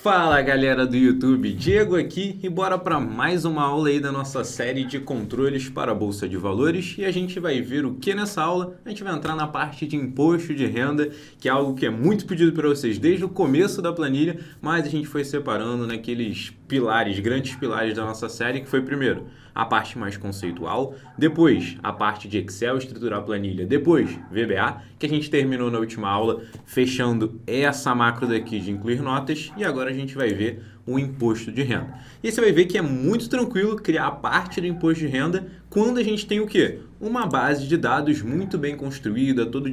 Fala galera do YouTube, Diego aqui e bora para mais uma aula aí da nossa série de controles para a Bolsa de Valores e a gente vai ver o que nessa aula. A gente vai entrar na parte de imposto de renda, que é algo que é muito pedido para vocês desde o começo da planilha, mas a gente foi separando naqueles pilares, grandes pilares da nossa série, que foi primeiro a parte mais conceitual, depois a parte de Excel, estruturar a planilha, depois VBA, que a gente terminou na última aula, fechando essa macro daqui de incluir notas, e agora a gente vai ver o imposto de renda. E você vai ver que é muito tranquilo criar a parte do imposto de renda quando a gente tem o quê? Uma base de dados muito bem construída, toda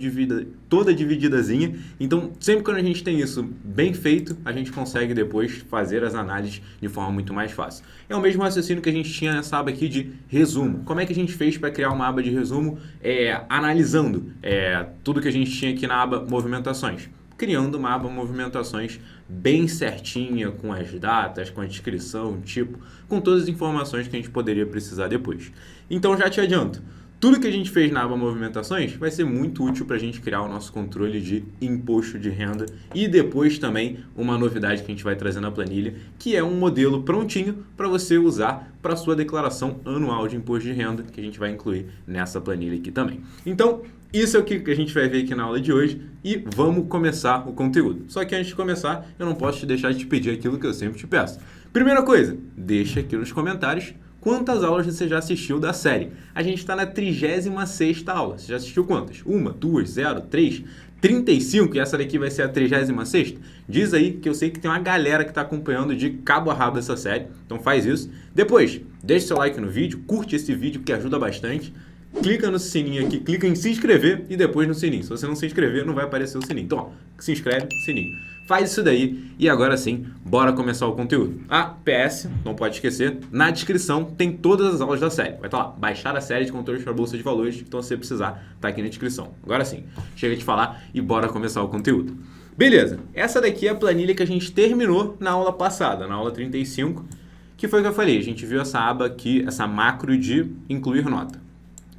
divididazinha. Então, sempre quando a gente tem isso bem feito, a gente consegue depois fazer as análises de forma muito mais fácil. É o mesmo raciocínio que a gente tinha nessa aba aqui de resumo. Como é que a gente fez para criar uma aba de resumo analisando tudo que a gente tinha aqui na aba movimentações? Criando uma aba movimentações bem certinha, com as datas, com a descrição, tipo, com todas as informações que a gente poderia precisar depois. Então já te adianto, tudo que a gente fez na aba movimentações vai ser muito útil para a gente criar o nosso controle de imposto de renda e depois também uma novidade que a gente vai trazer na planilha, que é um modelo prontinho para você usar para a sua declaração anual de imposto de renda, que a gente vai incluir nessa planilha aqui também. Então, isso é o que a gente vai ver aqui na aula de hoje e vamos começar o conteúdo. Só que antes de começar, eu não posso te deixar de te pedir aquilo que eu sempre te peço. Primeira coisa, deixa aqui nos comentários quantas aulas você já assistiu da série. A gente está na 36ª aula. Você já assistiu quantas? 1, 2, 0, 3, 35 e essa daqui vai ser a 36ª? Diz aí que eu sei que tem uma galera que está acompanhando de cabo a rabo essa série. Então faz isso. Depois, deixa seu like no vídeo, curte esse vídeo que ajuda bastante. Clica no sininho aqui, clica em se inscrever e depois no sininho. Se você não se inscrever, não vai aparecer o sininho. Então, ó, se inscreve, sininho. Faz isso daí e agora sim, bora começar o conteúdo. PS, não pode esquecer, na descrição tem todas as aulas da série. Vai estar lá, baixar a série de controles para a Bolsa de Valores, então se você precisar, tá aqui na descrição. Agora sim, chega de falar e bora começar o conteúdo. Beleza, essa daqui é a planilha que a gente terminou na aula passada, na aula 35, que foi o que eu falei. A gente viu essa aba aqui, essa macro de incluir nota.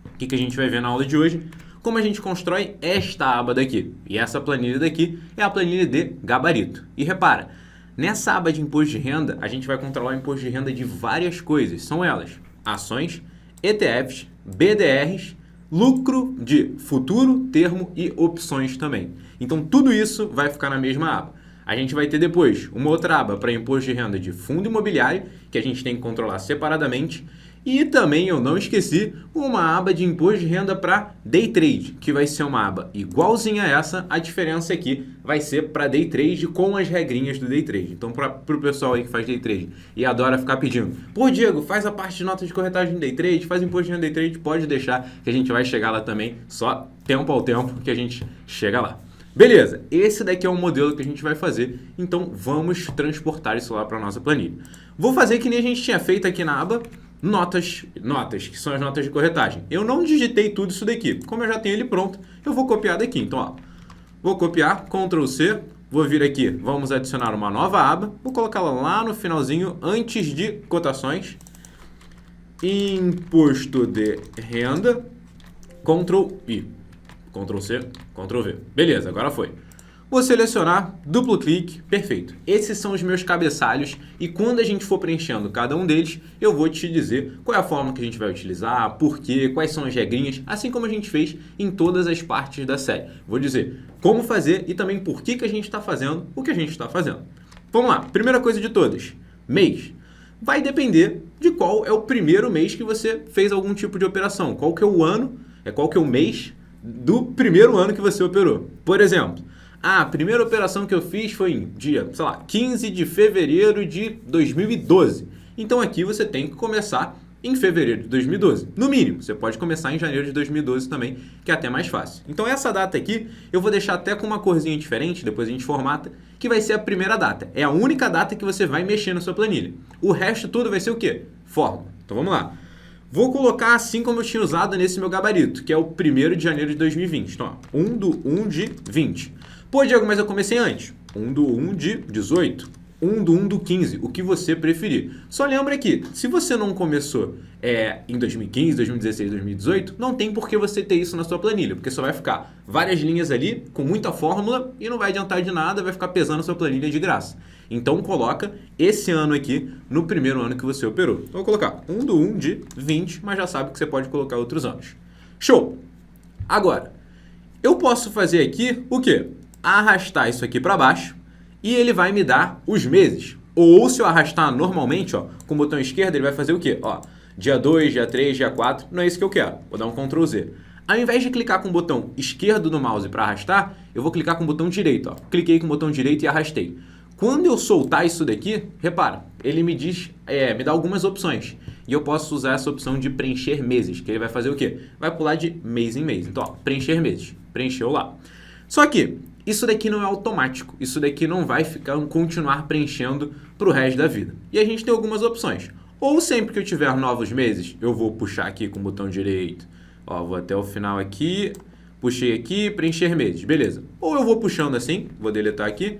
O que a gente vai ver na aula de hoje? Como a gente constrói esta aba daqui. E essa planilha daqui é a planilha de gabarito. E repara, nessa aba de imposto de renda, a gente vai controlar o imposto de renda de várias coisas. São elas: ações, ETFs, BDRs, lucro de futuro, termo e opções também. Então tudo isso vai ficar na mesma aba. A gente vai ter depois uma outra aba para imposto de renda de fundo imobiliário, que a gente tem que controlar separadamente. E também, eu não esqueci, uma aba de imposto de renda para day trade, que vai ser uma aba igualzinha a essa. A diferença aqui vai ser para day trade com as regrinhas do day trade. Então, para o pessoal aí que faz day trade e adora ficar pedindo: pô, Diego, faz a parte de nota de corretagem de day trade, faz imposto de renda day trade, pode deixar que a gente vai chegar lá também. Só tempo ao tempo que a gente chega lá. Beleza, esse daqui é o modelo que a gente vai fazer, então vamos transportar isso lá para a nossa planilha. Vou fazer que nem a gente tinha feito aqui na aba notas, que são as notas de corretagem. Eu não digitei tudo isso daqui, como eu já tenho ele pronto, eu vou copiar daqui. Então, ó, vou copiar, Ctrl C, vou vir aqui, vamos adicionar uma nova aba, vou colocá-la lá no finalzinho, antes de cotações, imposto de renda, Ctrl I. Ctrl C, Ctrl V. Beleza, agora foi. Vou selecionar, duplo clique, perfeito. Esses são os meus cabeçalhos e quando a gente for preenchendo cada um deles, eu vou te dizer qual é a forma que a gente vai utilizar, por quê, quais são as regrinhas, assim como a gente fez em todas as partes da série. Vou dizer como fazer e também por que a gente está fazendo o que a gente está fazendo. Vamos lá, primeira coisa de todas, mês. Vai depender de qual é o primeiro mês que você fez algum tipo de operação, qual que é o ano, qual que é o mês do primeiro ano que você operou. Por exemplo, a primeira operação que eu fiz foi em dia, 15 de fevereiro de 2012. Então aqui você tem que começar em fevereiro de 2012. No mínimo, você pode começar em janeiro de 2012 também, que é até mais fácil. Então essa data aqui, eu vou deixar até com uma corzinha diferente, depois a gente formata, que vai ser a primeira data. É a única data que você vai mexer na sua planilha. O resto tudo vai ser o quê? Fórmula. Então vamos lá. Vou colocar assim como eu tinha usado nesse meu gabarito, que é o 1º de janeiro de 2020. Então, ó, 1 do 1 de 20. Pô, Diego, mas eu comecei antes. 1 do 1 de 18. 1 do 1 do 15, o que você preferir. Só lembra que, se você não começou em 2015, 2016, 2018, não tem por que você ter isso na sua planilha, porque só vai ficar várias linhas ali, com muita fórmula, e não vai adiantar de nada, vai ficar pesando a sua planilha de graça. Então coloca esse ano aqui no primeiro ano que você operou. Então, vou colocar 1/1 de 20, mas já sabe que você pode colocar outros anos. Show! Agora, eu posso fazer aqui o quê? Arrastar isso aqui para baixo e ele vai me dar os meses. Ou se eu arrastar normalmente, ó, com o botão esquerdo, ele vai fazer o quê? Ó, dia 2, dia 3, dia 4, não é isso que eu quero. Vou dar um Ctrl Z. Ao invés de clicar com o botão esquerdo do mouse para arrastar, eu vou clicar com o botão direito. Ó. Cliquei com o botão direito e arrastei. Quando eu soltar isso daqui, repara, ele me diz, me dá algumas opções. E eu posso usar essa opção de preencher meses, que ele vai fazer o quê? Vai pular de mês em mês. Então, ó, preencher meses. Preencheu lá. Só que isso daqui não é automático. Isso daqui não vai continuar preenchendo para o resto da vida. E a gente tem algumas opções. Ou sempre que eu tiver novos meses, eu vou puxar aqui com o botão direito. Ó, vou até o final aqui, puxei aqui, preencher meses, beleza. Ou eu vou puxando assim, vou deletar aqui,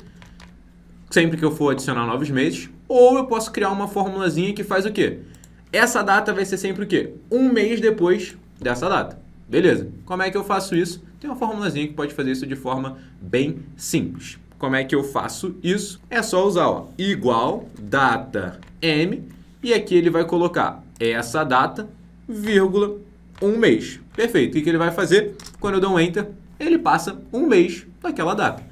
sempre que eu for adicionar novos meses. Ou eu posso criar uma formulazinha que faz o quê? Essa data vai ser sempre o quê? Um mês depois dessa data. Beleza. Como é que eu faço isso? Tem uma formulazinha que pode fazer isso de forma bem simples. Como é que eu faço isso? É só usar, ó, igual data M, e aqui ele vai colocar essa data, vírgula, um mês. Perfeito. O que ele vai fazer? Quando eu dou um Enter, ele passa um mês daquela data.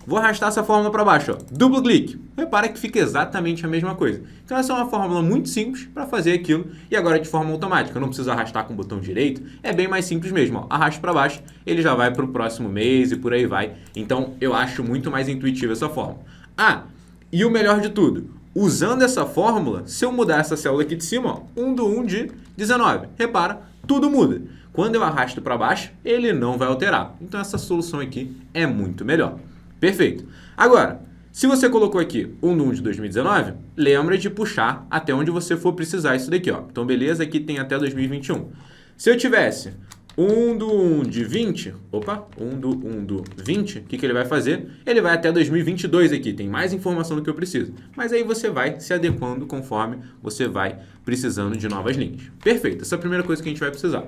Vou arrastar essa fórmula para baixo. Ó. Duplo clique. Repara que fica exatamente a mesma coisa. Então essa é uma fórmula muito simples para fazer aquilo. E agora de forma automática. Eu não preciso arrastar com o botão direito. É bem mais simples mesmo. Ó. Arrasto para baixo, ele já vai para o próximo mês e por aí vai. Então eu acho muito mais intuitiva essa fórmula. Ah, e o melhor de tudo. Usando essa fórmula, se eu mudar essa célula aqui de cima, ó, 1/1 de 19. Repara, tudo muda. Quando eu arrasto para baixo, ele não vai alterar. Então essa solução aqui é muito melhor. Perfeito. Agora, se você colocou aqui 1/1 de 2019, lembra de puxar até onde você for precisar isso daqui. Ó. Então beleza, aqui tem até 2021. Se eu tivesse 1/1 de 20, 1/1 do 20, o que ele vai fazer? Ele vai até 2022 aqui, tem mais informação do que eu preciso. Mas aí você vai se adequando conforme você vai precisando de novas linhas. Perfeito, essa é a primeira coisa que a gente vai precisar.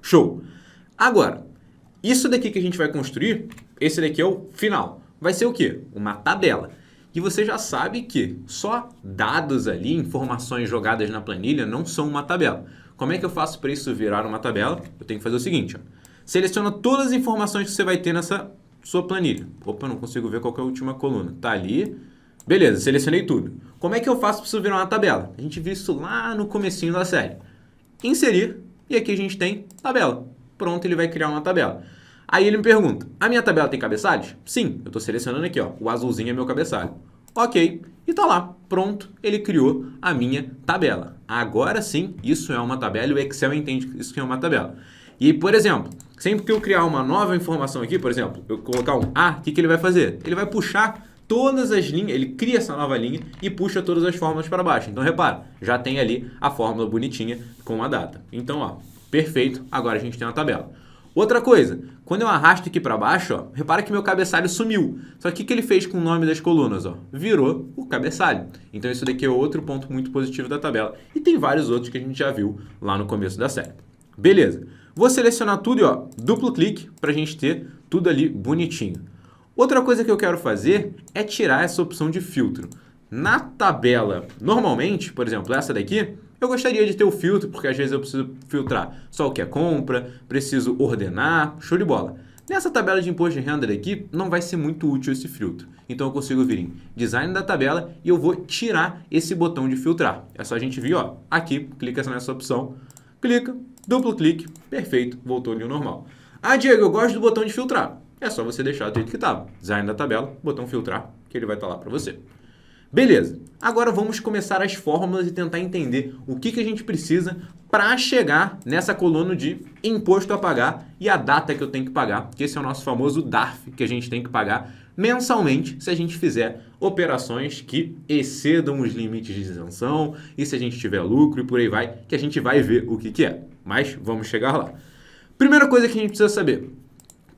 Show! Agora, isso daqui que a gente vai construir, esse daqui é o final. Vai ser o quê? Uma tabela. E você já sabe que só dados ali, informações jogadas na planilha, não são uma tabela. Como é que eu faço para isso virar uma tabela? Eu tenho que fazer o seguinte, ó. Seleciona todas as informações que você vai ter nessa sua planilha. Opa, não consigo ver qual que é a última coluna. Tá ali. Beleza, selecionei tudo. Como é que eu faço para isso virar uma tabela? A gente viu isso lá no comecinho da série. Inserir, e aqui a gente tem tabela. Pronto, ele vai criar uma tabela. Aí ele me pergunta, a minha tabela tem cabeçalhos? Sim, eu estou selecionando aqui, ó, o azulzinho é meu cabeçalho. Ok, e tá lá, pronto, ele criou a minha tabela. Agora sim, isso é uma tabela e o Excel entende que isso é uma tabela. E, por exemplo, sempre que eu criar uma nova informação aqui, por exemplo, eu colocar um A, o que ele vai fazer? Ele vai puxar todas as linhas, ele cria essa nova linha e puxa todas as fórmulas para baixo. Então, repara, já tem ali a fórmula bonitinha com a data. Então, ó, perfeito, agora a gente tem uma tabela. Outra coisa, quando eu arrasto aqui para baixo, ó, repara que meu cabeçalho sumiu. Só que o que ele fez com o nome das colunas? Ó? Virou o cabeçalho. Então isso daqui é outro ponto muito positivo da tabela. E tem vários outros que a gente já viu lá no começo da série. Beleza. Vou selecionar tudo e ó, duplo clique para a gente ter tudo ali bonitinho. Outra coisa que eu quero fazer é tirar essa opção de filtro. Na tabela, normalmente, por exemplo, essa daqui, eu gostaria de ter o filtro, porque às vezes eu preciso filtrar só o que é compra, preciso ordenar, show de bola. Nessa tabela de imposto de renda daqui, não vai ser muito útil esse filtro. Então eu consigo vir em design da tabela e eu vou tirar esse botão de filtrar. É só a gente vir, ó, aqui, clica nessa opção, clica, duplo clique, perfeito, voltou ali ao normal. Ah, Diego, eu gosto do botão de filtrar. É só você deixar do jeito que estava. Design da tabela, botão filtrar, que ele vai estar lá para você. Beleza, agora vamos começar as fórmulas e tentar entender o que a gente precisa para chegar nessa coluna de imposto a pagar e a data que eu tenho que pagar, que esse é o nosso famoso DARF que a gente tem que pagar mensalmente se a gente fizer operações que excedam os limites de isenção e se a gente tiver lucro e por aí vai, que a gente vai ver o que é, mas vamos chegar lá. Primeira coisa que a gente precisa saber,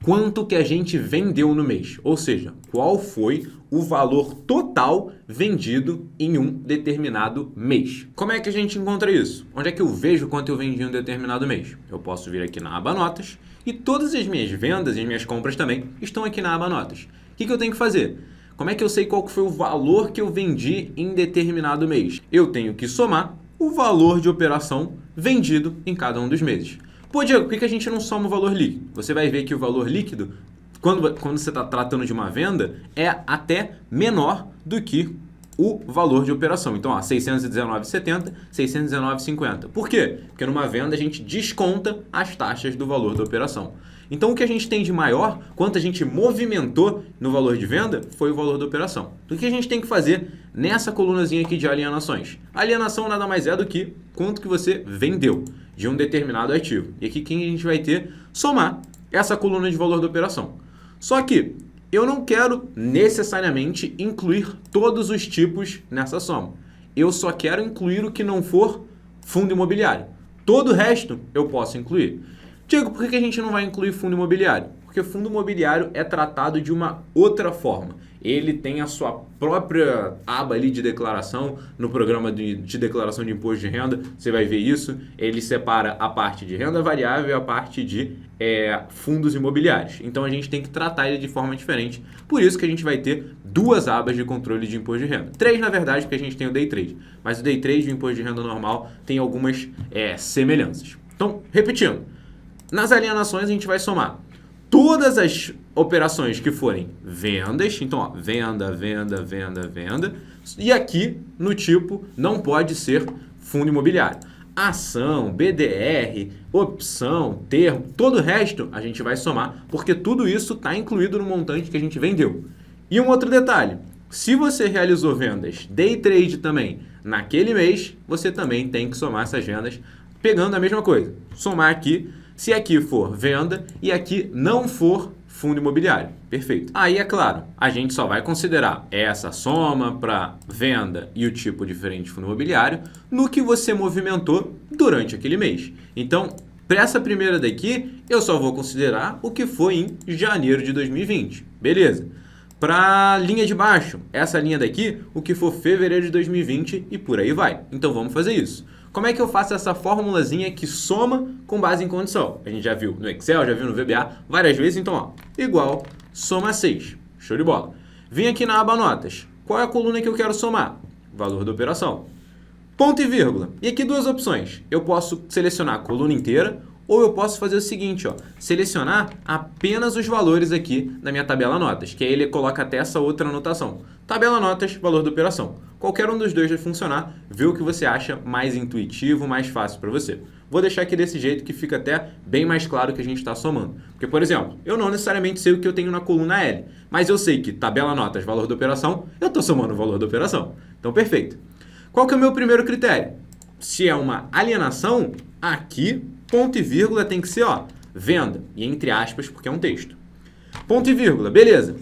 quanto que a gente vendeu no mês, ou seja, qual foi o valor total vendido em um determinado mês. Como é que a gente encontra isso? Onde é que eu vejo quanto eu vendi em um determinado mês? Eu posso vir aqui na aba Notas e todas as minhas vendas e as minhas compras também estão aqui na aba Notas. O que eu tenho que fazer? Como é que eu sei qual que foi o valor que eu vendi em determinado mês? Eu tenho que somar o valor de operação vendido em cada um dos meses. Pô, Diego, por que a gente não soma o valor líquido? Você vai ver que o valor líquido, quando você está tratando de uma venda, é até menor do que o valor de operação. Então, 619,70, 619,50. Por quê? Porque numa venda a gente desconta as taxas do valor da operação. Então, o que a gente tem de maior, quanto a gente movimentou no valor de venda, foi o valor da operação. Então, o que a gente tem que fazer nessa colunazinha aqui de alienações? A alienação nada mais é do que quanto que você vendeu de um determinado ativo. E aqui quem a gente vai ter? Somar essa coluna de valor da operação. Só que eu não quero necessariamente incluir todos os tipos nessa soma. Eu só quero incluir o que não for fundo imobiliário. Todo o resto eu posso incluir. Diego, por que a gente não vai incluir fundo imobiliário? Porque fundo imobiliário é tratado de uma outra forma. Ele tem a sua própria aba ali de declaração no programa de declaração de imposto de renda. Você vai ver isso. Ele separa a parte de renda variável e a parte de fundos imobiliários. Então a gente tem que tratar ele de forma diferente. Por isso que a gente vai ter duas abas de controle de imposto de renda. Três, na verdade, porque a gente tem o Day Trade. Mas o Day Trade e o imposto de renda normal tem algumas semelhanças. Então, repetindo. Nas alienações a gente vai somar todas as operações que forem vendas, então venda, venda, venda, venda, e aqui no tipo não pode ser fundo imobiliário. Ação, BDR, opção, termo, todo o resto a gente vai somar, porque tudo isso está incluído no montante que a gente vendeu. E um outro detalhe, se você realizou vendas day trade também naquele mês, você também tem que somar essas vendas pegando a mesma coisa, somar aqui. Se aqui for venda e aqui não for fundo imobiliário. Perfeito. Aí, é claro, a gente só vai considerar essa soma para venda e o tipo diferente de fundo imobiliário no que você movimentou durante aquele mês. Então, para essa primeira daqui, eu só vou considerar o que foi em janeiro de 2020. Beleza. Para a linha de baixo, essa linha daqui, o que for fevereiro de 2020 e por aí vai. Então, vamos fazer isso. Como é que eu faço essa formulazinha que soma com base em condição? A gente já viu no Excel, já viu no VBA várias vezes. Então, igual soma 6. Show de bola. Vim aqui na aba notas. Qual é a coluna que eu quero somar? Valor da operação. Ponto e vírgula. E aqui duas opções. Eu posso selecionar a coluna inteira ou eu posso fazer o seguinte, selecionar apenas os valores aqui da minha tabela notas, que aí ele coloca até essa outra anotação. Tabela notas, valor da operação. Qualquer um dos dois vai funcionar, vê o que você acha mais intuitivo, mais fácil para você. Vou deixar aqui desse jeito que fica até bem mais claro que a gente está somando. Porque, por exemplo, eu não necessariamente sei o que eu tenho na coluna L, mas eu sei que tabela notas, valor da operação, eu estou somando o valor da operação. Então, perfeito. Qual que é o meu primeiro critério? Se é uma alienação, aqui, ponto e vírgula tem que ser, venda. E entre aspas, porque é um texto. Ponto e vírgula, beleza.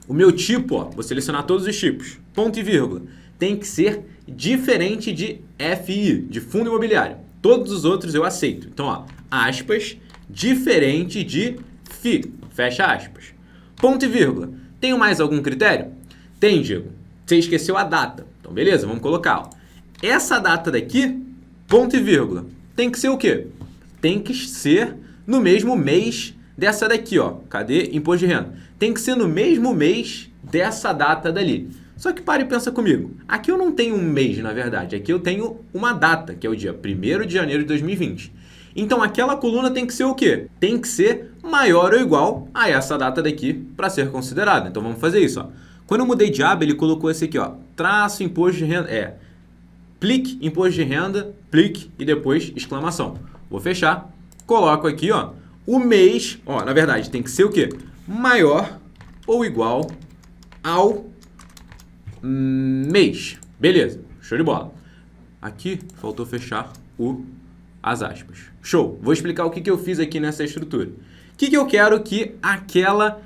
O meu tipo, vou selecionar todos os tipos. Ponto e vírgula. Tem que ser diferente de FI, de fundo imobiliário. Todos os outros eu aceito. Então, aspas, diferente de FI. Fecha aspas. Ponto e vírgula. Tenho mais algum critério? Tem, Diego. Você esqueceu a data. Então, beleza, vamos colocar. Essa data daqui, ponto e vírgula, tem que ser o quê? Tem que ser no mesmo mês dessa daqui, Cadê? Imposto de renda. Tem que ser no mesmo mês dessa data dali. Só que para e pensa comigo. Aqui eu não tenho um mês, na verdade. Aqui eu tenho uma data, que é o dia 1º de janeiro de 2020. Então, aquela coluna tem que ser o quê? Tem que ser maior ou igual a essa data daqui para ser considerada. Então, vamos fazer isso, Quando eu mudei de aba, ele colocou esse aqui, traço imposto de renda, plique imposto de renda, plique e depois exclamação. Vou fechar, coloco aqui, o mês, na verdade, tem que ser o quê? Maior ou igual ao mês. Beleza, show de bola. Aqui faltou fechar as aspas. Show, vou explicar o que eu fiz aqui nessa estrutura. O que eu quero que aquela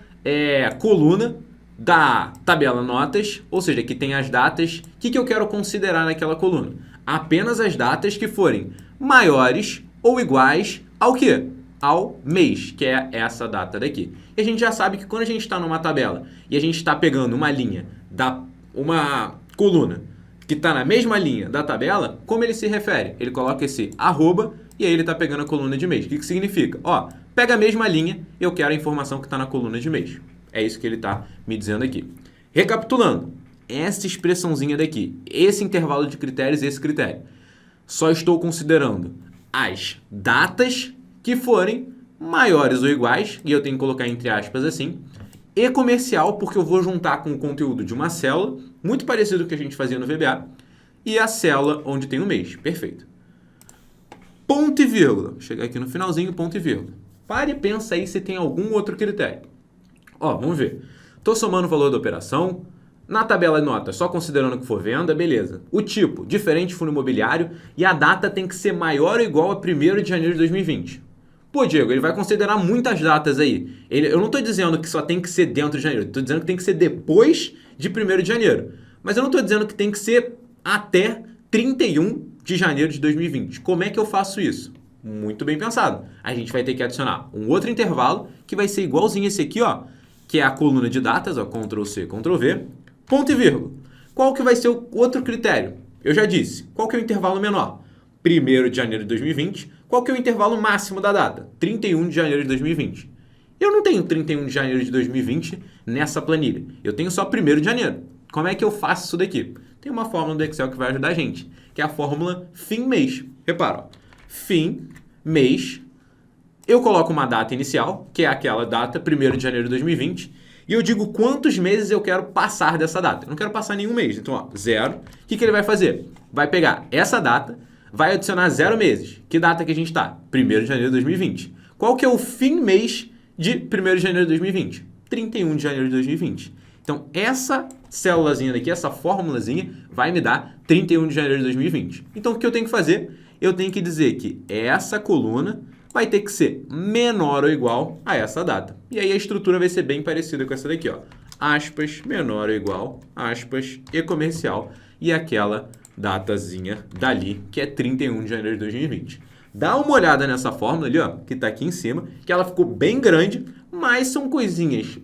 coluna da tabela notas, ou seja, que tem as datas, o que eu quero considerar naquela coluna? Apenas as datas que forem maiores ou iguais ao quê? Ao mês, que é essa data daqui. E a gente já sabe que quando a gente está numa tabela e a gente está pegando uma linha, uma coluna que está na mesma linha da tabela, como ele se refere? Ele coloca esse arroba e aí ele está pegando a coluna de mês. O que significa? Pega a mesma linha, eu quero a informação que está na coluna de mês. É isso que ele está me dizendo aqui. Recapitulando, essa expressãozinha daqui, esse intervalo de critérios e esse critério, só estou considerando as datas que forem maiores ou iguais, e eu tenho que colocar entre aspas assim, e comercial, porque eu vou juntar com o conteúdo de uma célula, muito parecido com o que a gente fazia no VBA, e a célula onde tem o mês. Perfeito. Ponto e vírgula. Vou chegar aqui no finalzinho, ponto e vírgula. Pare e pensa aí se tem algum outro critério. Ó, vamos ver. Estou somando o valor da operação. Na tabela de nota, só considerando que for venda, beleza. O tipo, diferente fundo imobiliário, e a data tem que ser maior ou igual a 1º de janeiro de 2020. Pô, Diego, ele vai considerar muitas datas aí. Eu não estou dizendo que só tem que ser dentro de janeiro. Estou dizendo que tem que ser depois de 1º de janeiro. Mas eu não estou dizendo que tem que ser até 31 de janeiro de 2020. Como é que eu faço isso? Muito bem pensado. A gente vai ter que adicionar um outro intervalo que vai ser igualzinho esse aqui, ó, que é a coluna de datas, ó, Ctrl+C, Ctrl+V, ponto e vírgula. Qual que vai ser o outro critério? Eu já disse. Qual que é o intervalo menor? 1º de janeiro de 2020. Qual que é o intervalo máximo da data? 31 de janeiro de 2020. Eu não tenho 31 de janeiro de 2020 nessa planilha. Eu tenho só 1º de janeiro. Como é que eu faço isso daqui? Tem uma fórmula do Excel que vai ajudar a gente, que é a fórmula fim-mês. Repara, ó. Fim, mês, eu coloco uma data inicial, que é aquela data, 1º de janeiro de 2020, e eu digo quantos meses eu quero passar dessa data. Eu não quero passar nenhum mês. Então, ó, 0. O que ele vai fazer? Vai pegar essa data, vai adicionar 0 meses. Que data que a gente está? 1º de janeiro de 2020. Qual que é o fim mês de 1º de janeiro de 2020? 31 de janeiro de 2020. Então, essa célulazinha daqui, essa formulazinha, vai me dar 31 de janeiro de 2020. Então, o que eu tenho que fazer? Eu tenho que dizer que essa coluna vai ter que ser menor ou igual a essa data. E aí a estrutura vai ser bem parecida com essa daqui, ó. Aspas, menor ou igual, aspas, e comercial, e aquela datazinha dali, que é 31 de janeiro de 2020. Dá uma olhada nessa fórmula ali, ó, que está aqui em cima, que ela ficou bem grande, mas são coisinhas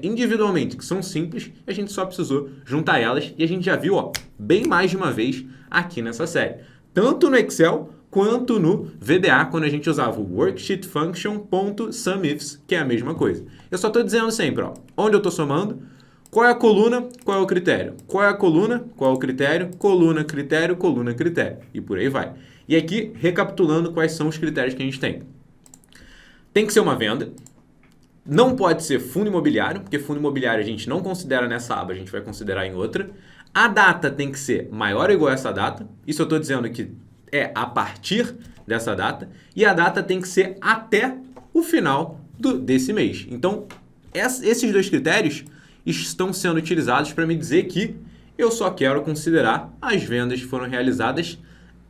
individualmente que são simples, a gente só precisou juntar elas e a gente já viu, ó, bem mais de uma vez aqui nessa série. Tanto no Excel quanto no VBA, quando a gente usava o worksheet function.sumIfs, que é a mesma coisa. Eu só estou dizendo sempre, ó, onde eu estou somando, qual é a coluna, qual é o critério. Qual é a coluna, qual é o critério, coluna, critério, e por aí vai. E aqui, recapitulando quais são os critérios que a gente tem. Tem que ser uma venda. Não pode ser fundo imobiliário, porque fundo imobiliário a gente não considera nessa aba, a gente vai considerar em outra. A data tem que ser maior ou igual a essa data. Isso eu estou dizendo que é a partir dessa data. E a data tem que ser até o final desse mês. Então, esses dois critérios estão sendo utilizados para me dizer que eu só quero considerar as vendas que foram realizadas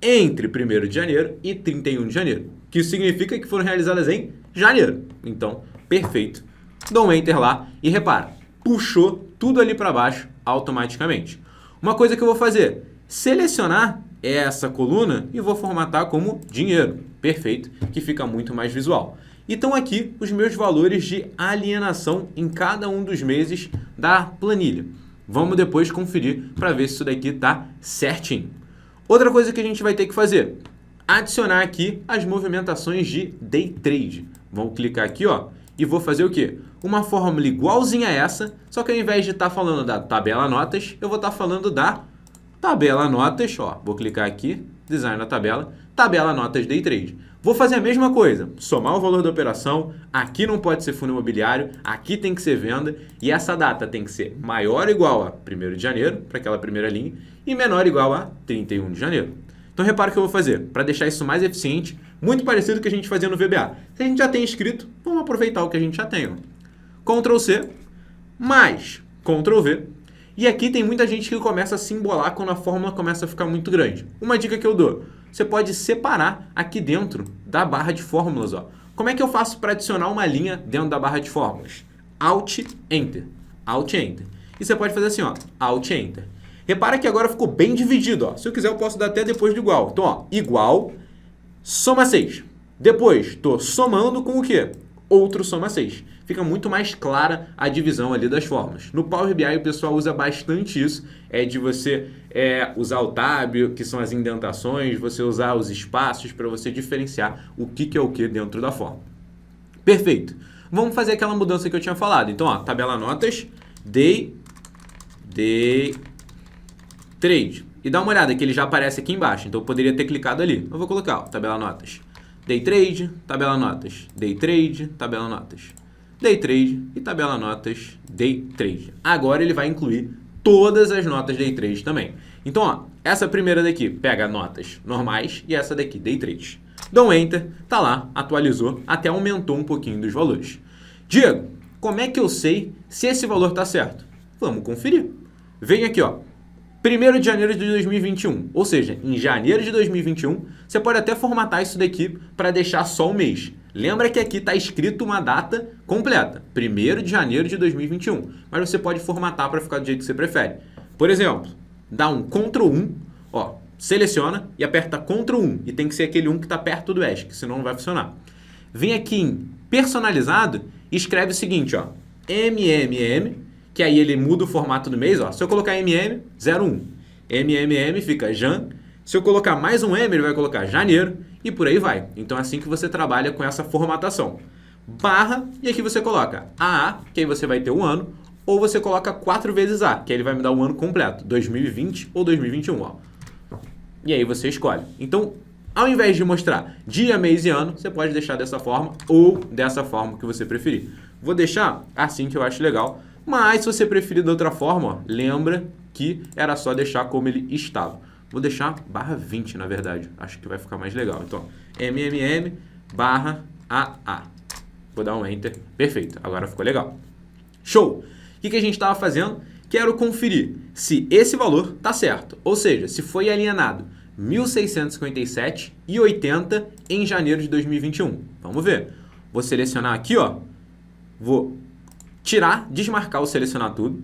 entre 1º de janeiro e 31 de janeiro. Que isso significa que foram realizadas em janeiro. Então, perfeito. Dou um Enter lá e repara, puxou tudo ali para baixo automaticamente. Uma coisa que eu vou fazer, selecionar essa coluna e vou formatar como dinheiro. Perfeito, que fica muito mais visual. E estão aqui os meus valores de alienação em cada um dos meses da planilha. Vamos depois conferir para ver se isso daqui está certinho. Outra coisa que a gente vai ter que fazer, adicionar aqui as movimentações de Day Trade. Vamos clicar aqui, ó, e vou fazer o quê? Uma fórmula igualzinha a essa, só que ao invés de estar falando da tabela notas, eu vou estar falando da tabela notas, ó, vou clicar aqui, design da tabela notas Day Trade. Vou fazer a mesma coisa, somar o valor da operação, aqui não pode ser fundo imobiliário, aqui tem que ser venda, e essa data tem que ser maior ou igual a 1º de janeiro, para aquela primeira linha, e menor ou igual a 31 de janeiro. Então repara o que eu vou fazer, para deixar isso mais eficiente, muito parecido com o que a gente fazia no VBA. Se a gente já tem escrito, vamos aproveitar o que a gente já tem. Ó. Ctrl+C, mais Ctrl+V, e aqui tem muita gente que começa a se embolar quando a fórmula começa a ficar muito grande. Uma dica que eu dou, você pode separar aqui dentro da barra de fórmulas. Ó. Como é que eu faço para adicionar uma linha dentro da barra de fórmulas? Alt, Enter. Alt, Enter. E você pode fazer assim, ó, Alt, Enter. Repara que agora ficou bem dividido. Ó. Se eu quiser, eu posso dar até depois do igual. Então, ó, igual, soma 6. Depois, estou somando com o quê? Outro soma 6. Fica muito mais clara a divisão ali das formas. No Power BI o pessoal usa bastante isso, de você usar o tab, que são as indentações, você usar os espaços para você diferenciar o que é o que dentro da forma. Perfeito. Vamos fazer aquela mudança que eu tinha falado. Então, ó, tabela notas, Day day trade. E dá uma olhada que ele já aparece aqui embaixo, então eu poderia ter clicado ali. Eu vou colocar, ó, tabela notas. Day trade, tabela notas. Day trade, tabela notas. Day trade e tabela notas day trade. Agora ele vai incluir todas as notas day trade também. Então, ó, essa primeira daqui pega notas normais e essa daqui day trade. Dou um enter, tá lá, atualizou, até aumentou um pouquinho dos valores. Diego, como é que eu sei se esse valor tá certo? Vamos conferir. Vem aqui, ó. 1º de janeiro de 2021, ou seja, em janeiro de 2021, você pode até formatar isso daqui para deixar só o mês. Lembra que aqui está escrito uma data completa, 1º de janeiro de 2021, mas você pode formatar para ficar do jeito que você prefere. Por exemplo, dá um Ctrl 1, ó, seleciona e aperta Ctrl 1, e tem que ser aquele 1 que está perto do ESC, senão não vai funcionar. Vem aqui em personalizado e escreve o seguinte, ó, MMM, que aí ele muda o formato do mês, ó. Se eu colocar MM, 01. MMM fica Jan. Se eu colocar mais um M, ele vai colocar janeiro e por aí vai. Então é assim que você trabalha com essa formatação. Barra, e aqui você coloca AA, que aí você vai ter um ano, ou você coloca 4 vezes A, que aí ele vai me dar um ano completo, 2020 ou 2021, ó. E aí você escolhe. Então, ao invés de mostrar dia, mês e ano, você pode deixar dessa forma ou dessa forma que você preferir. Vou deixar assim que eu acho legal. Mas se você preferir de outra forma, ó, lembra que era só deixar como ele estava. Vou deixar barra 20, na verdade. Acho que vai ficar mais legal. Então, MMM barra AA. Vou dar um Enter. Perfeito. Agora ficou legal. Show! O que a gente estava fazendo? Quero conferir se esse valor está certo. Ou seja, se foi alienado 1.657,80 em janeiro de 2021. Vamos ver. Vou selecionar aqui, ó. Vou tirar, desmarcar o selecionar tudo.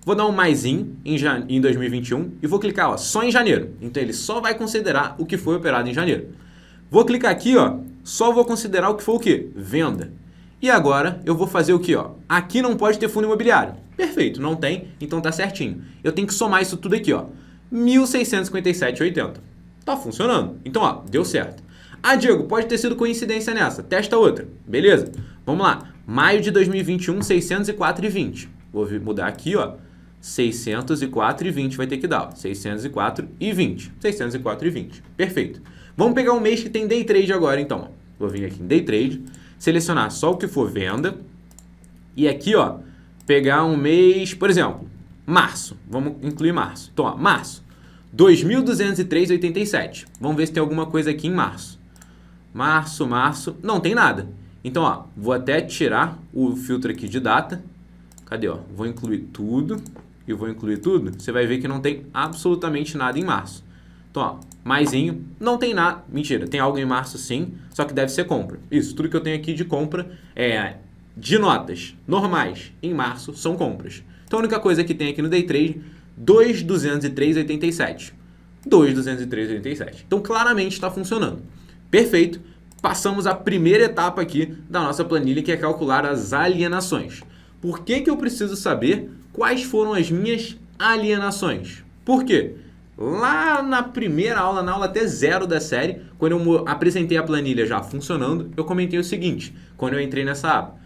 Vou dar um maisinho em 2021 e vou clicar, ó, só em janeiro. Então ele só vai considerar o que foi operado em janeiro. Vou clicar aqui, ó, só vou considerar o que foi o quê? Venda. E agora eu vou fazer o quê, ó? Aqui não pode ter fundo imobiliário. Perfeito, não tem, então tá certinho. Eu tenho que somar isso tudo aqui, ó. 1.657,80. Tá funcionando. Então, ó, deu certo. Ah, Diego, pode ter sido coincidência nessa. Testa outra. Beleza? Vamos lá. Maio de 2021, 604,20. Vou mudar aqui, ó. 604,20 vai ter que dar, ó. 604,20. 604,20. Perfeito. Vamos pegar um mês que tem day trade agora, então. Vou vir aqui em day trade, selecionar só o que for venda. E aqui, ó, pegar um mês, por exemplo, março. Vamos incluir março. Então, ó, março. 2.203,87. Vamos ver se tem alguma coisa aqui em março. Março. Não tem nada. Então, ó, vou até tirar o filtro aqui de data. Cadê, ó? Vou incluir tudo e vou incluir tudo. Você vai ver que não tem absolutamente nada em março. Então, ó, maisinho, não tem nada. Mentira, tem algo em março sim, só que deve ser compra. Isso, tudo que eu tenho aqui de compra de notas normais em março são compras. Então, a única coisa que tem aqui no Day Trade, 2.203,87. 2.203,87. Então, claramente está funcionando. Perfeito. Passamos a primeira etapa aqui da nossa planilha, que é calcular as alienações. Por que eu preciso saber quais foram as minhas alienações? Por quê? Lá na primeira aula, na aula até 0 da série, quando eu apresentei a planilha já funcionando, eu comentei o seguinte, quando eu entrei nessa aba.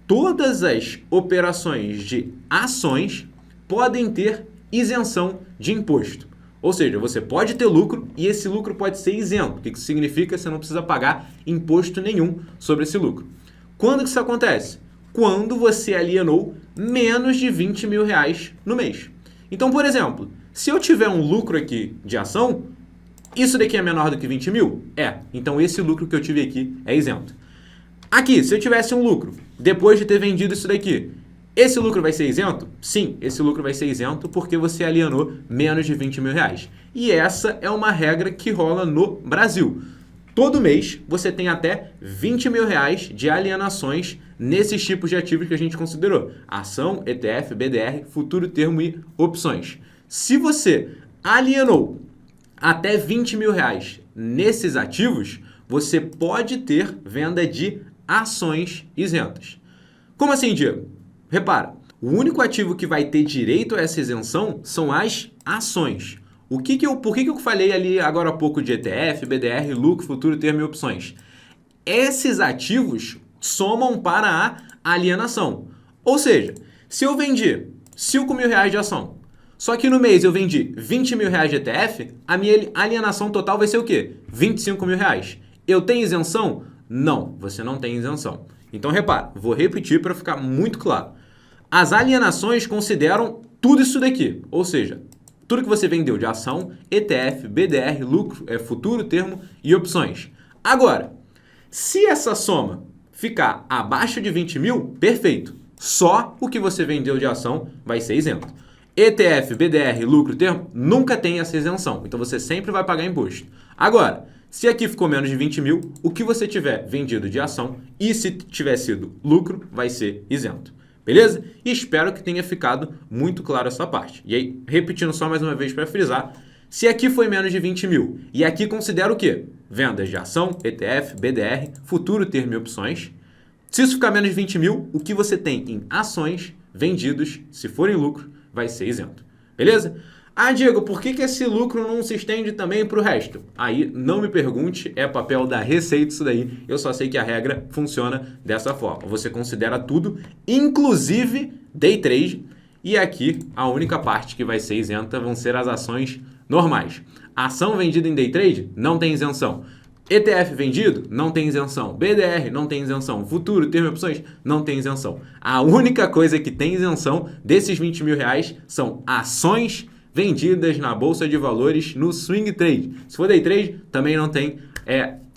Todas as operações de ações podem ter isenção de imposto. Ou seja, você pode ter lucro e esse lucro pode ser isento. O que isso significa? Você não precisa pagar imposto nenhum sobre esse lucro. Quando que isso acontece? Quando você alienou menos de 20 mil reais no mês. Então, por exemplo, se eu tiver um lucro aqui de ação, isso daqui é menor do que 20 mil? É. Então, esse lucro que eu tive aqui é isento. Aqui, se eu tivesse um lucro, depois de ter vendido isso daqui, esse lucro vai ser isento? Sim, esse lucro vai ser isento porque você alienou menos de 20 mil reais. E essa é uma regra que rola no Brasil. Todo mês você tem até 20 mil reais de alienações nesses tipos de ativos que a gente considerou. Ação, ETF, BDR, futuro termo e opções. Se você alienou até 20 mil reais nesses ativos, você pode ter venda de ações isentas. Como assim, Diego? Repara, o único ativo que vai ter direito a essa isenção são as ações. Por que eu falei ali agora há pouco de ETF, BDR, lucro, futuro, termo e opções? Esses ativos somam para a alienação. Ou seja, se eu vendi 5 mil reais de ação, Só que no mês eu vendi 20 mil reais de ETF, a minha alienação total vai ser o quê? 25 mil reais. Eu tenho isenção? Não, você não tem isenção. Então repara, vou repetir para ficar muito claro. As alienações consideram tudo isso daqui, ou seja, tudo que você vendeu de ação, ETF, BDR, lucro, futuro, termo e opções. Agora, se essa soma ficar abaixo de 20 mil, perfeito. Só o que você vendeu de ação vai ser isento. ETF, BDR, lucro, termo, nunca tem essa isenção. Então você sempre vai pagar imposto. Agora, se aqui ficou menos de 20 mil, o que você tiver vendido de ação e se tiver sido lucro, vai ser isento. Beleza? E espero que tenha ficado muito claro essa parte. E aí, repetindo só mais uma vez para frisar, se aqui foi menos de 20 mil e aqui considera o quê? Vendas de ação, ETF, BDR, futuro, termo e opções. Se isso ficar menos de 20 mil, o que você tem em ações vendidos, se for em lucro, vai ser isento. Beleza? Ah, Diego, por que esse lucro não se estende também para o resto? Aí não me pergunte, é papel da Receita isso daí. Eu só sei que a regra funciona dessa forma. Você considera tudo, inclusive day trade. E aqui a única parte que vai ser isenta vão ser as ações normais. Ação vendida em day trade não tem isenção. ETF vendido não tem isenção. BDR não tem isenção. Futuro, termo e opções não tem isenção. A única coisa que tem isenção desses 20 mil reais são ações vendidas na Bolsa de Valores no Swing Trade. Se for Day Trade, também não tem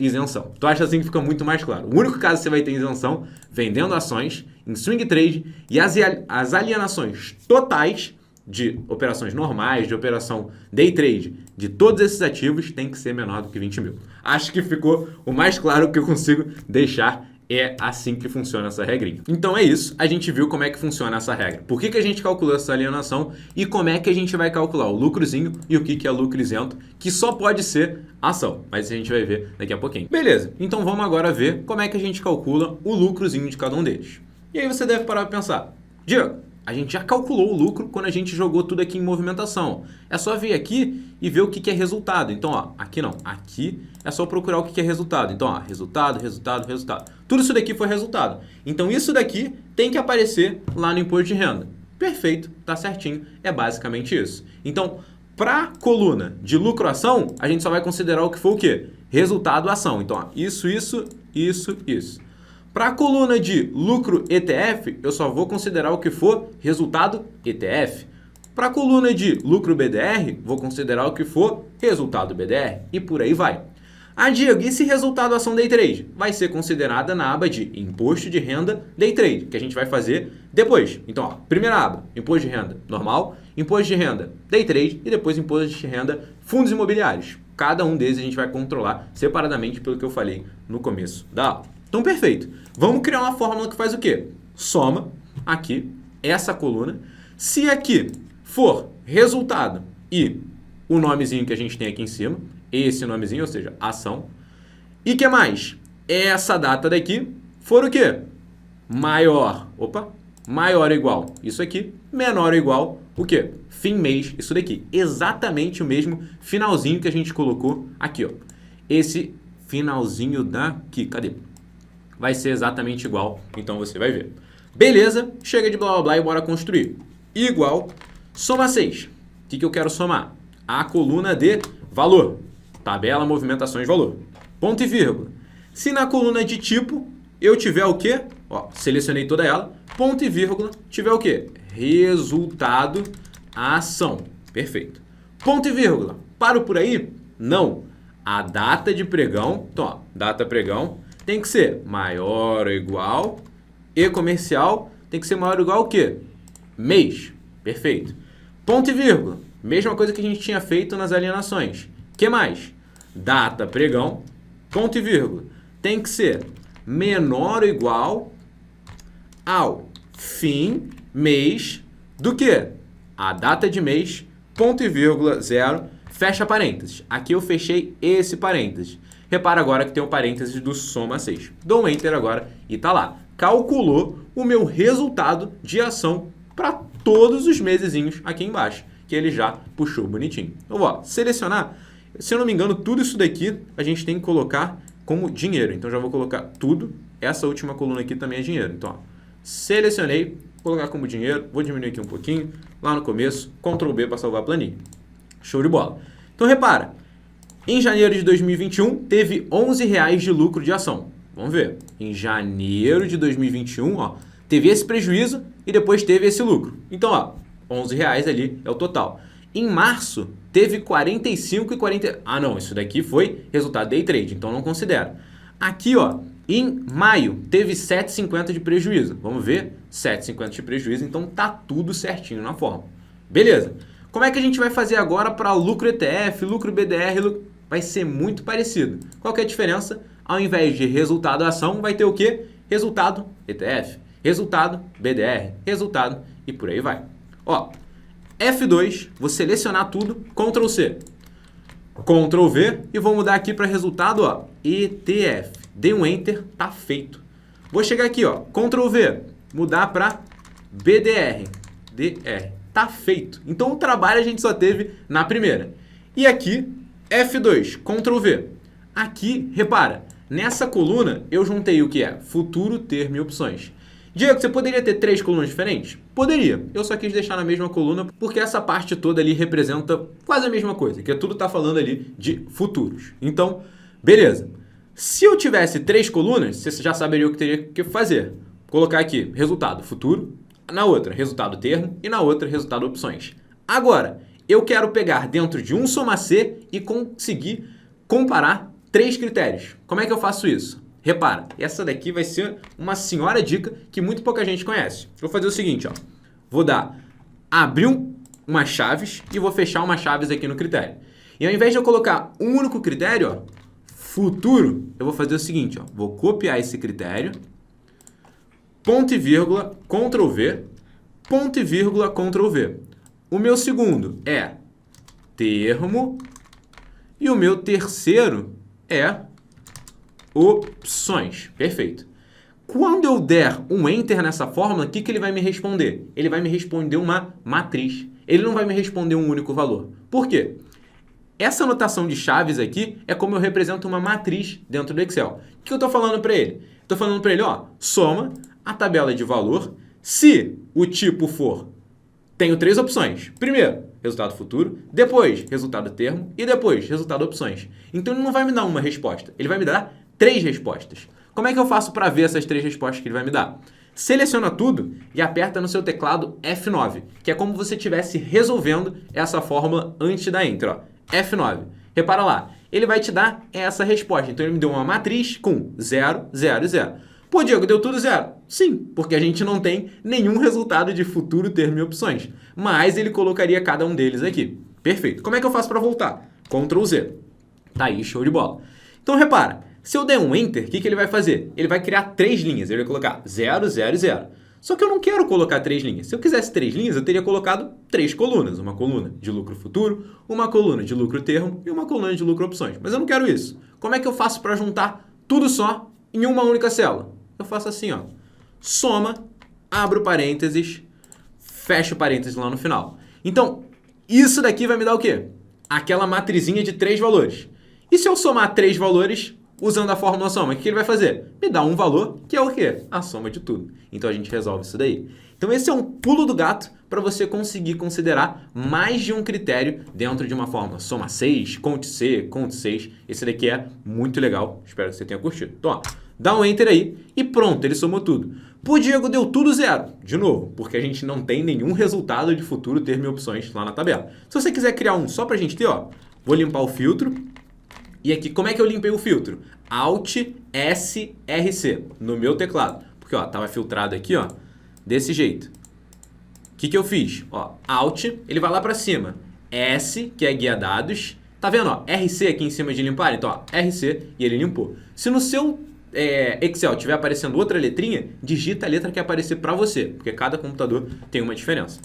isenção. Tu acha assim que fica muito mais claro. O único caso que você vai ter isenção vendendo ações em Swing Trade e as alienações totais de operações normais, de operação Day Trade, de todos esses ativos tem que ser menor do que 20 mil. Acho que ficou o mais claro que eu consigo deixar. É assim que funciona essa regrinha. Então é isso, a gente viu como é que funciona essa regra. Por que a gente calculou essa alienação e como é que a gente vai calcular o lucrozinho e o que é lucro isento, que só pode ser ação, mas a gente vai ver daqui a pouquinho. Beleza, então vamos agora ver como é que a gente calcula o lucrozinho de cada um deles. E aí você deve parar para pensar, Diego, a gente já calculou o lucro quando a gente jogou tudo aqui em movimentação. É só vir aqui e ver o que é resultado. Então, ó, aqui não. Aqui é só procurar o que é resultado. Então, ó, resultado, resultado, resultado. Tudo isso daqui foi resultado. Então, isso daqui tem que aparecer lá no imposto de renda. Perfeito, tá certinho. É basicamente isso. Então, para a coluna de lucro-ação, a gente só vai considerar o que foi o quê? Resultado-ação. Então, ó, isso, isso, isso, isso. Para a coluna de lucro ETF, eu só vou considerar o que for resultado ETF. Para a coluna de lucro BDR, vou considerar o que for resultado BDR. E por aí vai. Ah, Diego, e se resultado ação Day Trade? Vai ser considerada na aba de Imposto de Renda Day Trade, que a gente vai fazer depois. Então, ó, primeira aba, Imposto de Renda normal, Imposto de Renda Day Trade e depois Imposto de Renda Fundos Imobiliários. Cada um deles a gente vai controlar separadamente pelo que eu falei no começo da aula. Então, perfeito. Vamos criar uma fórmula que faz o quê? Soma aqui, essa coluna. Se aqui for resultado e o nomezinho que a gente tem aqui em cima, esse nomezinho, ou seja, ação. E que mais? Essa data daqui for o quê? Maior ou igual isso aqui, menor ou igual o quê? Fim mês, isso daqui. Exatamente o mesmo finalzinho que a gente colocou aqui, ó. Esse finalzinho daqui, cadê? Vai ser exatamente igual, então você vai ver. Beleza, chega de blá blá blá e bora construir. Igual, soma 6. O que eu quero somar? A coluna de valor. Tabela, movimentações, valor. Ponto e vírgula. Se na coluna de tipo eu tiver o quê? Ó, selecionei toda ela. Ponto e vírgula, tiver o quê? Resultado, ação. Perfeito. Ponto e vírgula. Paro por aí? Não. A data de pregão, então, ó, data pregão, tem que ser maior ou igual, e comercial tem que ser maior ou igual o quê? Mês. Perfeito. Ponto e vírgula. Mesma coisa que a gente tinha feito nas alienações. Que mais? Data, pregão, ponto e vírgula. Tem que ser menor ou igual ao fim, mês, do que? A data de mês, ponto e vírgula, 0, fecha parênteses. Aqui eu fechei esse parênteses. Repara agora que tem o parênteses do soma 6. Dou um Enter agora e tá lá. Calculou o meu resultado de ação para todos os mesezinhos aqui embaixo, que ele já puxou bonitinho. Então, ó, selecionar, se eu não me engano, tudo isso daqui a gente tem que colocar como dinheiro. Então, já vou colocar tudo. Essa última coluna aqui também é dinheiro. Então, ó, selecionei, vou colocar como dinheiro, vou diminuir aqui um pouquinho, lá no começo, Ctrl B para salvar a planilha. Show de bola. Então repara, em janeiro de 2021 teve R$11 de lucro de ação. Vamos ver, em janeiro de 2021, ó, teve esse prejuízo e depois teve esse lucro. Então, ó, R$11 ali é o total. Em março, teve 45 e 40... Ah, não, isso daqui foi resultado day trade, então não considero. Aqui, ó, em maio, teve 7,50 de prejuízo. Vamos ver, 7,50 de prejuízo, então tá tudo certinho na forma. Beleza. Como é que a gente vai fazer agora para lucro ETF, lucro BDR? Vai ser muito parecido. Qual que é a diferença? Ao invés de resultado ação, vai ter o quê? Resultado ETF, resultado BDR, resultado e por aí vai. Ó, F2, vou selecionar tudo, Ctrl C, Ctrl V e vou mudar aqui para resultado, ó, ETF. Dei um Enter, tá feito. Vou chegar aqui, ó, Ctrl V, mudar para BDR, DR, tá feito. Então o trabalho a gente só teve na primeira. E aqui, F2, Ctrl V. Aqui, repara, nessa coluna eu juntei o que é futuro, termo e opções. Diego, você poderia ter 3 colunas diferentes? Poderia. Eu só quis deixar na mesma coluna porque essa parte toda ali representa quase a mesma coisa, que é tudo tá falando ali de futuros. Então, beleza. Se eu tivesse 3 colunas, você já saberia o que teria que fazer. Colocar aqui resultado futuro, na outra resultado termo e na outra resultado opções. Agora, eu quero pegar dentro de um soma C e conseguir comparar 3 critérios. Como é que eu faço isso? Repara, essa daqui vai ser uma senhora dica que muito pouca gente conhece. Vou fazer o seguinte, ó. Vou abrir umas chaves e vou fechar umas chaves aqui no critério. E ao invés de eu colocar um único critério, ó, futuro, eu vou fazer o seguinte, ó. Vou copiar esse critério, ponto e vírgula, Ctrl V, ponto e vírgula, Ctrl V. O meu segundo é termo e o meu terceiro é opções. Perfeito. Quando eu der um Enter nessa fórmula, o que ele vai me responder? Ele vai me responder uma matriz. Ele não vai me responder um único valor. Por quê? Essa anotação de chaves aqui é como eu represento uma matriz dentro do Excel. O que eu estou falando para ele? Estou falando para ele, ó, soma a tabela de valor. Se o tipo for, tenho 3 opções. Primeiro, resultado futuro, depois, resultado termo e depois, resultado opções. Então, ele não vai me dar uma resposta. Ele vai me dar 3 respostas. Como é que eu faço para ver essas 3 respostas que ele vai me dar? Seleciona tudo e aperta no seu teclado F9, que é como se você estivesse resolvendo essa fórmula antes da Enter. Ó. F9. Repara lá, ele vai te dar essa resposta. Então, ele me deu uma matriz com 0, 0 e 0. Pô, Diego, deu tudo 0? Sim, porque a gente não tem nenhum resultado de futuro, termo e opções. Mas ele colocaria cada um deles aqui. Perfeito. Como é que eu faço para voltar? Ctrl Z. Tá aí, show de bola. Então, repara. Se eu der um Enter, o que ele vai fazer? Ele vai criar 3 linhas. Ele vai colocar 0, 0 e 0. Só que eu não quero colocar 3 linhas. Se eu quisesse 3 linhas, eu teria colocado 3 colunas. Uma coluna de lucro futuro, uma coluna de lucro termo e uma coluna de lucro opções. Mas eu não quero isso. Como é que eu faço para juntar tudo só em uma única célula? Eu faço assim, ó. Soma, abro parênteses, fecho parênteses lá no final. Então, isso daqui vai me dar o quê? Aquela matrizinha de 3 valores. E se eu somar 3 valores usando a fórmula soma, o que ele vai fazer? Me dá um valor, que é o quê? A soma de tudo. Então, a gente resolve isso daí. Então, esse é um pulo do gato para você conseguir considerar mais de um critério dentro de uma fórmula. Soma 6, conte C, conte 6. Esse daqui é muito legal. Espero que você tenha curtido. Então, ó, dá um Enter aí e pronto, ele somou tudo. Pô, Diego, deu tudo 0. De novo, porque a gente não tem nenhum resultado de futuro, termo e opções lá na tabela. Se você quiser criar um só para a gente ter, ó, vou limpar o filtro. E aqui, como é que eu limpei o filtro? Alt S R C no meu teclado. Porque, ó, tava filtrado aqui, ó, desse jeito. O que eu fiz? Ó, Alt, ele vai lá para cima. S, que é guia dados. Tá vendo, ó? RC aqui em cima de limpar. Então, ó, RC e ele limpou. Se no seu Excel estiver aparecendo outra letrinha, digita a letra que aparecer para você. Porque cada computador tem uma diferença.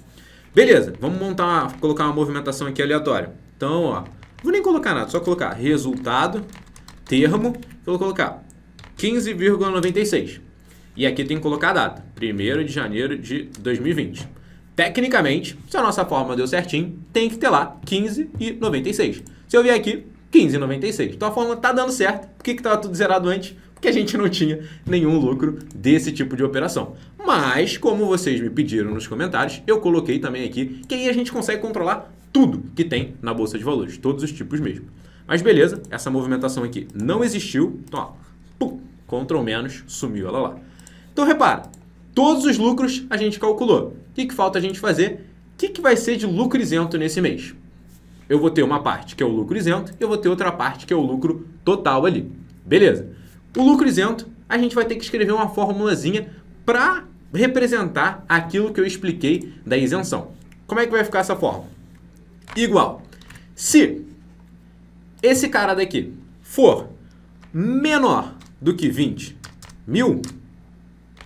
Beleza, vamos colocar uma movimentação aqui aleatória. Então, ó, vou nem colocar nada, só colocar resultado, termo, vou colocar 15,96. E aqui tem que colocar a data, 1º de janeiro de 2020. Tecnicamente, se a nossa fórmula deu certinho, tem que ter lá 15,96. Se eu vier aqui, 15,96. Então a fórmula está dando certo. Por que estava tudo zerado antes? que a gente não tinha nenhum lucro desse tipo de operação. Mas, como vocês me pediram nos comentários, eu coloquei também aqui que aí a gente consegue controlar tudo que tem na Bolsa de Valores, todos os tipos mesmo. Mas beleza, essa movimentação aqui não existiu, então ó, pum, Ctrl menos, sumiu ela lá. Então repara, todos os lucros a gente calculou. O que falta a gente fazer? O que vai ser de lucro isento nesse mês? Eu vou ter uma parte que é o lucro isento e eu vou ter outra parte que é o lucro total ali. Beleza. O lucro isento, a gente vai ter que escrever uma formulazinha para representar aquilo que eu expliquei da isenção. Como é que vai ficar essa fórmula? Igual. Se esse cara daqui for menor do que 20 mil,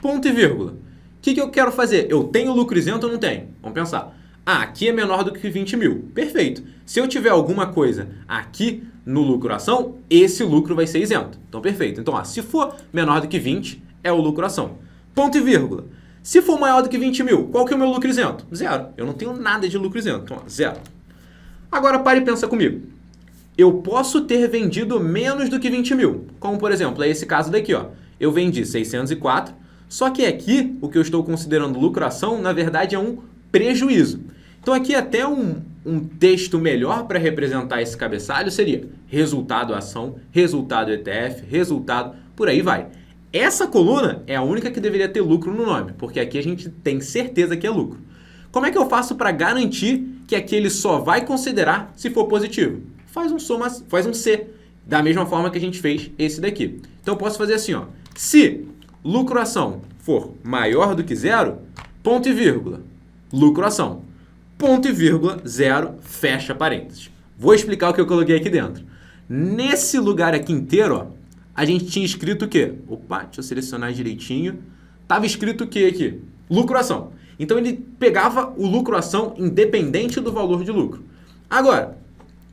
ponto e vírgula. O que eu quero fazer? Eu tenho lucro isento ou não tenho? Vamos pensar. Ah, aqui é menor do que 20 mil. Perfeito. Se eu tiver alguma coisa aqui no lucro ação, esse lucro vai ser isento. Então, perfeito. Então, ó, se for menor do que 20, é o lucro ação. Ponto e vírgula. Se for maior do que 20 mil, qual que é o meu lucro isento? Zero. Eu não tenho nada de lucro isento. Então, ó, zero. Agora, pare e pensa comigo. Eu posso ter vendido menos do que 20 mil. Como, por exemplo, é esse caso daqui, ó. Eu vendi 604, só que aqui, o que eu estou considerando lucração, na verdade, é um prejuízo. Então, aqui até um texto melhor para representar esse cabeçalho seria resultado ação, resultado ETF, resultado, por aí vai. Essa coluna é a única que deveria ter lucro no nome, porque aqui a gente tem certeza que é lucro. Como é que eu faço para garantir que aqui ele só vai considerar se for positivo? Faz um C, da mesma forma que a gente fez esse daqui. Então, eu posso fazer assim, ó. Se lucro ação for maior do que zero, ponto e vírgula, lucro ação. Ponto e vírgula, zero, fecha parênteses. Vou explicar o que eu coloquei aqui dentro. Nesse lugar aqui inteiro, ó, a gente tinha escrito o quê? Opa, deixa eu selecionar direitinho. Tava escrito o quê aqui? Lucro ação. Então, ele pegava o lucro ação independente do valor de lucro. Agora,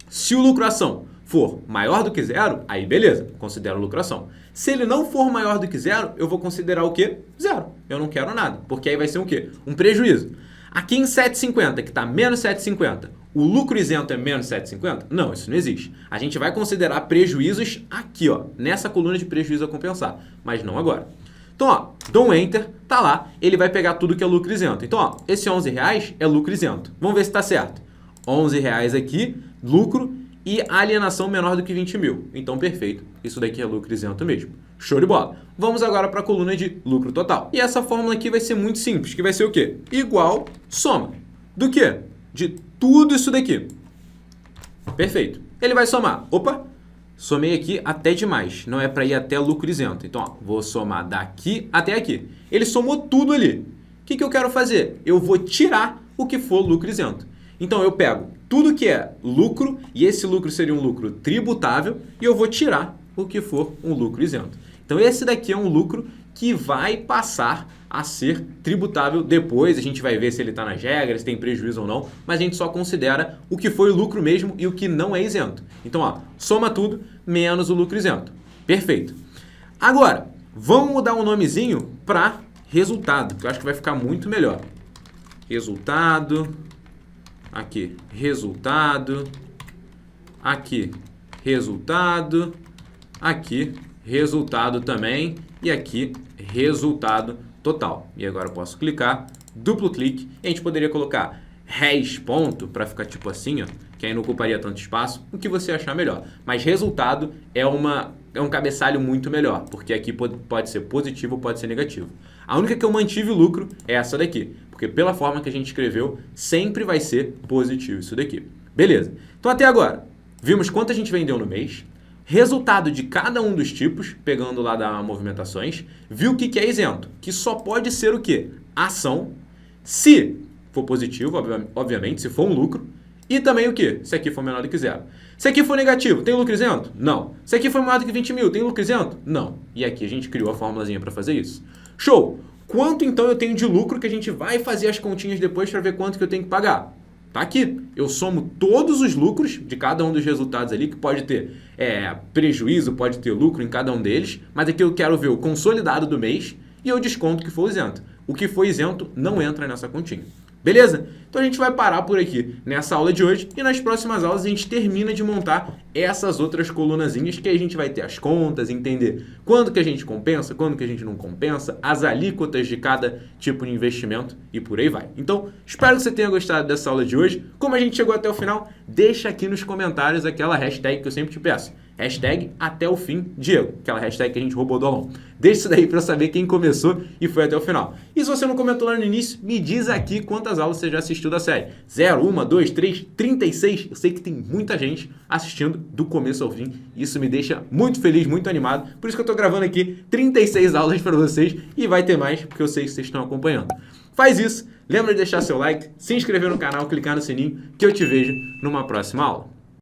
se o lucro ação for maior do que zero, aí beleza, considero lucro ação. Se ele não for maior do que zero, eu vou considerar o quê? Zero. Eu não quero nada, porque aí vai ser o quê? Um prejuízo. Aqui em 7,50, que está menos 7,50, o lucro isento é menos 7,50? Não, isso não existe. A gente vai considerar prejuízos aqui, ó, nessa coluna de prejuízo a compensar, mas não agora. Então, ó, dou um Enter, tá lá, ele vai pegar tudo que é lucro isento. Então, ó, esse R$11 é lucro isento. Vamos ver se está certo. R$11 aqui, lucro e alienação menor do que 20 mil. Então, perfeito. Isso daqui é lucro isento mesmo. Show de bola. Vamos agora para a coluna de lucro total. E essa fórmula aqui vai ser muito simples, que vai ser o quê? Igual soma. Do quê? De tudo isso daqui. Perfeito. Ele vai somar. Opa! Somei aqui até demais. Não é para ir até lucro isento. Então, ó, vou somar daqui até aqui. Ele somou tudo ali. O que eu quero fazer? Eu vou tirar o que for lucro isento. Então, eu pego tudo que é lucro, e esse lucro seria um lucro tributável, e eu vou tirar o que for um lucro isento. Então, esse daqui é um lucro que vai passar a ser tributável depois. A gente vai ver se ele está nas regras, se tem prejuízo ou não, mas a gente só considera o que foi lucro mesmo e o que não é isento. Então, ó, soma tudo menos o lucro isento. Perfeito. Agora, vamos mudar um nomezinho para resultado, que eu acho que vai ficar muito melhor. Resultado. Aqui, resultado. Aqui, resultado. Aqui, resultado também. E aqui, resultado total. E agora eu posso clicar, duplo clique. E a gente poderia colocar res ponto para ficar tipo assim, ó, que aí não ocuparia tanto espaço. O que você achar melhor. Mas resultado é um cabeçalho muito melhor, porque aqui pode ser positivo ou pode ser negativo. A única que eu mantive o lucro é essa daqui, porque pela forma que a gente escreveu, sempre vai ser positivo isso daqui. Beleza. Então até agora, vimos quanto a gente vendeu no mês, resultado de cada um dos tipos, pegando lá da movimentações, viu o que é isento, que só pode ser o quê? Ação, se for positivo, obviamente, se for um lucro, e também o quê? Se aqui for menor do que zero. Se aqui for negativo, tem lucro isento? Não. Se aqui for maior do que 20 mil, tem lucro isento? Não. E aqui a gente criou a formulazinha para fazer isso. Show! Quanto então eu tenho de lucro que a gente vai fazer as continhas depois para ver quanto que eu tenho que pagar? Tá aqui. Eu somo todos os lucros de cada um dos resultados ali, que pode ter prejuízo, pode ter lucro em cada um deles, mas aqui eu quero ver o consolidado do mês e eu desconto o que for isento. O que for isento não entra nessa continha. Beleza? Então a gente vai parar por aqui nessa aula de hoje e nas próximas aulas a gente termina de montar essas outras colunazinhas que aí a gente vai ter as contas, entender quando que a gente compensa, quando que a gente não compensa, as alíquotas de cada tipo de investimento e por aí vai. Então, espero que você tenha gostado dessa aula de hoje. Como a gente chegou até o final, deixa aqui nos comentários aquela hashtag que eu sempre te peço. Hashtag até o fim, Diego. Aquela hashtag que a gente roubou do Alon. Deixa isso daí para eu saber quem começou e foi até o final. E se você não comentou lá no início, me diz aqui quantas aulas você já assistiu da série. 0, 1, 2, 3, 36. Eu sei que tem muita gente assistindo do começo ao fim. Isso me deixa muito feliz, muito animado. Por isso que eu tô gravando aqui 36 aulas para vocês e vai ter mais, porque eu sei que vocês estão acompanhando. Faz isso, lembra de deixar seu like, se inscrever no canal, clicar no sininho, que eu te vejo numa próxima aula.